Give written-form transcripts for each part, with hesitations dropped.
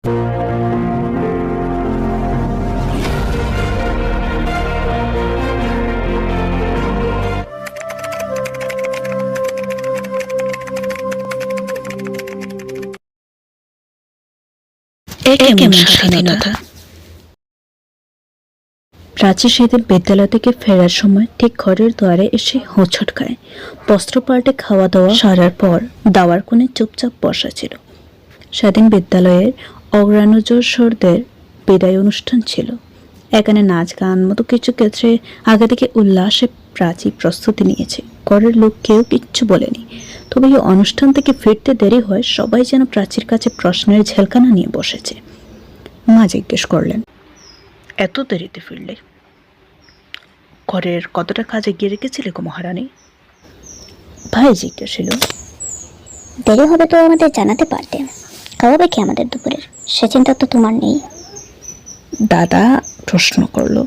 স্বাধীনতা। প্রাচী সেদিন বিদ্যালয় থেকে ফেরার সময় ঠিক ঘরের দুয়ারে এসে হোঁচট খায়। বস্ত্র পাল্টে খাওয়া দাওয়া সারার পর দাওয়ার কোণে চুপচাপ বসা ছিল। সেদিন বিদ্যালয়ের অগ্রাণুজস্বরদের বিদায় অনুষ্ঠান ছিল। এখানে নাচ গান মতো কিছু ক্ষেত্রে আগে থেকে উল্লাসে প্রাচী প্রস্তুতি নিয়েছে। ঘরের লোক কেউ কিচ্ছু বলেনি, তবে এই অনুষ্ঠান থেকে ফিরতে দেরি হয় সবাই যেন প্রাচীর কাছে প্রশ্নের ঝেলকানা নিয়ে বসেছে। মা জিজ্ঞেস করলেন, এত দেরিতে ফিরলে? ঘরের কতটা কাজে গিয়ে রেখেছিলে গো মহারানী? ভাই জিজ্ঞেস ছিল। দেরি হবে তো আমাদের জানাতে পারতে, খাওয়াবে কি আমাদের দুপুরের, সে চিন্তা তো তোমার নেই। দাদা প্রশ্ন করলো,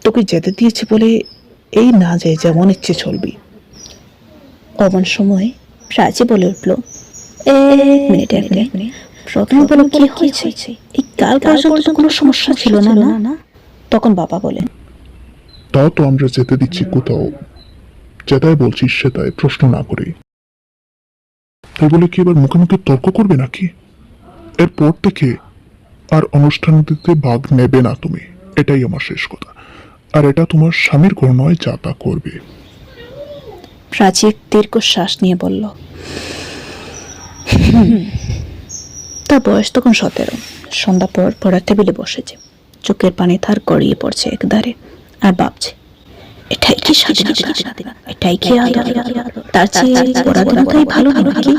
তোকে যেতে দিয়েছি বলে এই না যে যেমন ইচ্ছে চলবি? অমন সময় প্রাচী বলে উঠল, এক মিনিট। প্রথমে বলো কি হয়েছে? এই কাল পর্যন্ত কোনো সমস্যা ছিল না না? তখন বাবা বলেন, তাও তো আমরা যেতে দিচ্ছি কোথাও, যেটাই বলছিস সেটাই প্রশ্ন না করে। তাই বলে কি এবার মুখে মুখে তর্ক করবে নাকি? এরপর থেকে আর অনুষ্ঠানটিতে ভাগ নেবে না তুমি, এটাই আমার শেষ কথা। আর এটা তোমার স্বামীর ঘর নয়, যা তা করবে। প্রাচীর দীর্ঘশ্বাস নিয়ে বলল, তার বয়স তখন 17। সন্ধ্যা পর পড়ার টেবিলে বসেছে, চোখের পানি ধার গড়িয়ে পড়ছে একধারে, আর ভাবছে, এটাই কি স্বাধীনতা? এটাই কি আদর? তার চেয়ে পরাধীনতাই ভালো নাকি?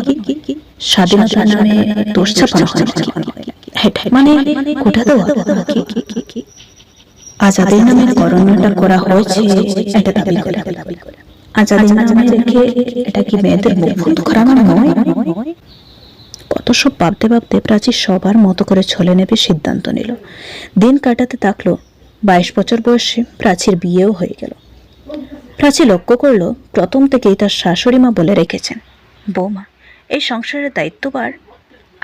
স্বাধীনতার নামে দোষ চাপানো হয় মানে কোটা দেওয়া নাকি? আজাদের নামে করণটা করা হয়েছে, এটা দাবি করে। আজাদের নামে রেখে এটা কি মেয়েদের মুখ বন্ধ করানো নয়? কত সব ভাবতে ভাবতে প্রাচী সবার মতো করে চলে নেবে সিদ্ধান্ত নিল। দিন কাটাতে থাকলো। 22 বছর বয়সে প্রাচীর বিয়েও হয়ে গেল। প্রাচী লক্ষ্য করলো, প্রথম থেকেই তার শাশুড়ি মা বলে রেখেছেন, বৌমা, এই সংসারের দায়িত্বভার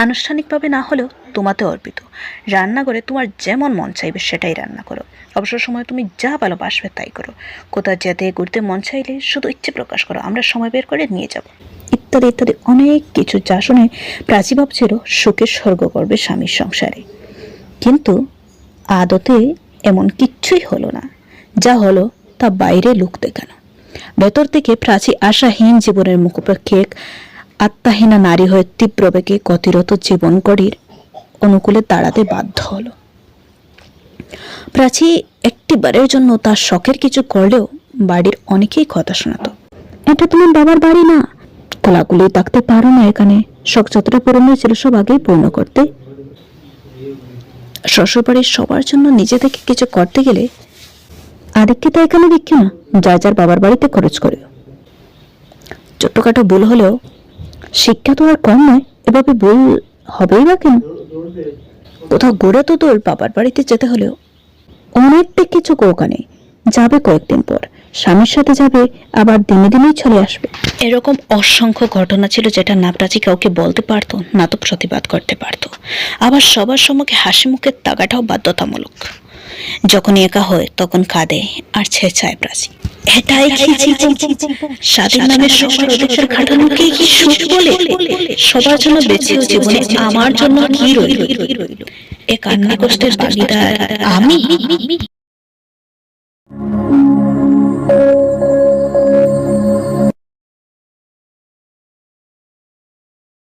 আনুষ্ঠানিকভাবে না হলেও তোমাতে অর্পিত। রান্না করে তোমার যেমন মন চাইবে সেটাই রান্না করো। অবসর সময় তুমি যা ভালোবাসবে তাই করো। কোথাও যেতে ঘুরতে মন চাইলে শুধু ইচ্ছে প্রকাশ করো, আমরা সময় বের করে নিয়ে যাব, ইত্যাদি ইত্যাদি অনেক কিছু, যা শুনে প্রাচী ভাবছিল সুখের স্বর্গ করবে স্বামীর সংসারে। কিন্তু আদতে এমন কিচ্ছুই হলো না। যা হলো তা বাইরে লোক দেখানো। ভেতর থেকে প্রাচী আশাহীন জীবনের মুখোপেক্ষে এক আত্মাহীনা নারী হয়ে তীব্র বেগে গতিরত জীবন গড়ির অনুকূলে দাঁড়াতে বাধ্য হলো। প্রাচী একটিবারের জন্য তার শখের কিছু করলেও বাড়ির অনেকেই কথা শোনাতো, এটা তোমার বাবার বাড়ি না, কোলাকুলি থাকতে পারো না এখানে, শখ যতটা পূরণ হয়েছিল সব আগেই পূর্ণ করতে। শ্বশুরবাড়ির সবার জন্য নিজে থেকে কিছু করতে গেলে আদিককে তা এখানে দেখি না, যার যার বাবার বাড়িতে খরচ করে। ছোট্টখাটো ভুল হলেও শিক্ষা তো আর কম নয়, এভাবে ভুল হবেই বা কেন? কোথাও ঘুরে তো তোর বাবার বাড়িতে যেতে হলেও অনেকটা কিছু ওখানে যাবে, কয়েকদিন পর স্বামীর সাথে যাবে, আবার দিনে দিনেই চলে আসবে। এরকম অসংখ্য ঘটনা ছিল যেটা না প্রাচী কাউকে বলতে পারতো, না তো প্রতিবাদ করতে পারতো। আবার সবার সম্মুখে হাসি মুখের তাকাটাও বাধ্যতামূলক। যখন একা হয় তখন কাঁদে আর ছেঁচায় প্রাচী। এটাই কি জীবন? স্বাধীন নামে সবার অধিকার খাটানোকে কি সুখ বলে? সবার জন্য বেঁচেও জীবনে আমার জন্য কি রইল? এ কান্না কষ্টের ভাগিদার আমি?